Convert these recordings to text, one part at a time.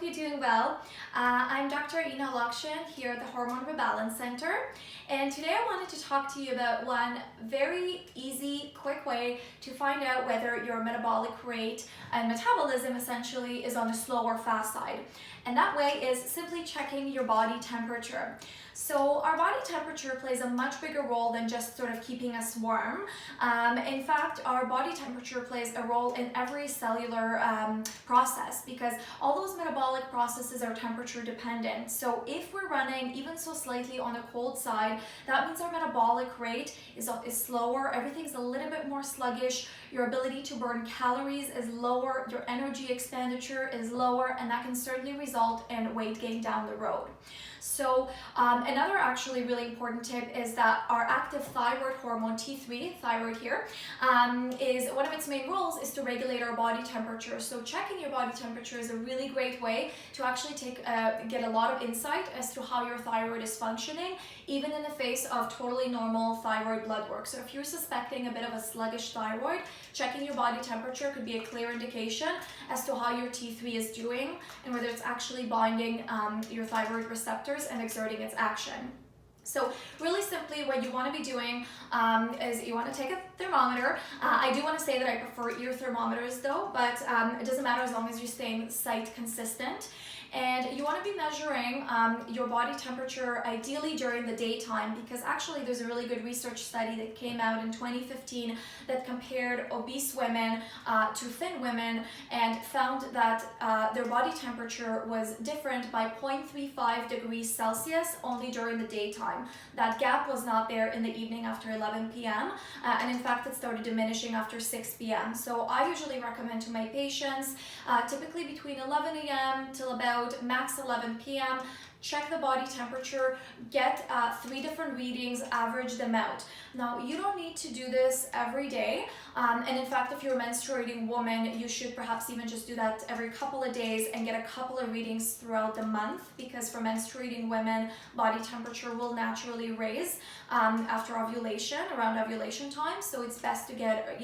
you're doing well. I'm Dr. Ina Lakshan here at the Hormone Rebalance Center, and today I wanted to talk to you about one very easy, quick way to find out whether your metabolic rate and metabolism essentially is on the slow or fast side. And that way is simply checking your body temperature. So our body temperature plays a much bigger role than just sort of keeping us warm. In fact, our body temperature plays a role in every cellular process because all those metabolic processes are temperature dependent. So if we're running even so slightly on the cold side, that means our metabolic rate is slower, everything's a little bit more sluggish, your ability to burn calories is lower, your energy expenditure is lower, and that can certainly result in weight gain down the road. So another actually really important tip is that our active thyroid hormone, T3, thyroid here, is one of its main roles is to regulate our body temperature. So checking your body temperature is a really great way to actually get a lot of insight as to how your thyroid is functioning, even in the face of totally normal thyroid blood work. So if you're suspecting a bit of a sluggish thyroid, checking your body temperature could be a clear indication as to how your T3 is doing and whether it's actually binding your thyroid receptors and exerting its action. So really simply what you want to be doing is you want to take a thermometer. I do want to say that I prefer ear thermometers though, but it doesn't matter as long as you're staying site consistent. And you want to be measuring your body temperature ideally during the daytime, because actually there's a really good research study that came out in 2015 that compared obese women to thin women and found that their body temperature was different by 0.35 degrees Celsius only during the daytime. That gap was not there in the evening after 11 p.m. And in fact it started diminishing after 6 p.m. So I usually recommend to my patients typically between 11 a.m. till about max 11 p.m. check the body temperature, get 3 different readings, average them out. Now, you don't need to do this every day. And in fact, if you're a menstruating woman, you should perhaps even just do that every couple of days and get a couple of readings throughout the month, because for menstruating women, body temperature will naturally raise after ovulation, around ovulation time. So it's best to get,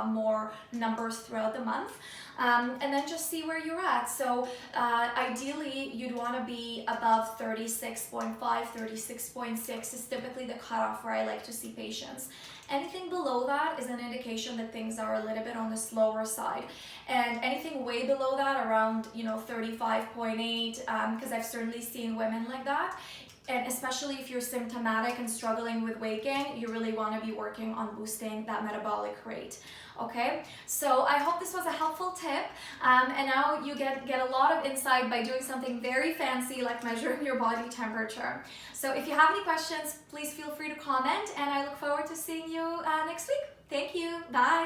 more numbers throughout the month. And then just see where you're at. So ideally, you'd want to be above 36.5, 36.6 is typically the cutoff where I like to see patients. Anything below that is an indication that things are a little bit on the slower side. And anything way below that, around 35.8, because I've certainly seen women like that. And especially if you're symptomatic and struggling with weight gain, you really want to be working on boosting that metabolic rate. Okay, so I hope this was a helpful tip, and now you get a lot of insight by doing something very fancy like measuring your body temperature. So if you have any questions, please feel free to comment, and I look forward to seeing you next week. Thank you. Bye.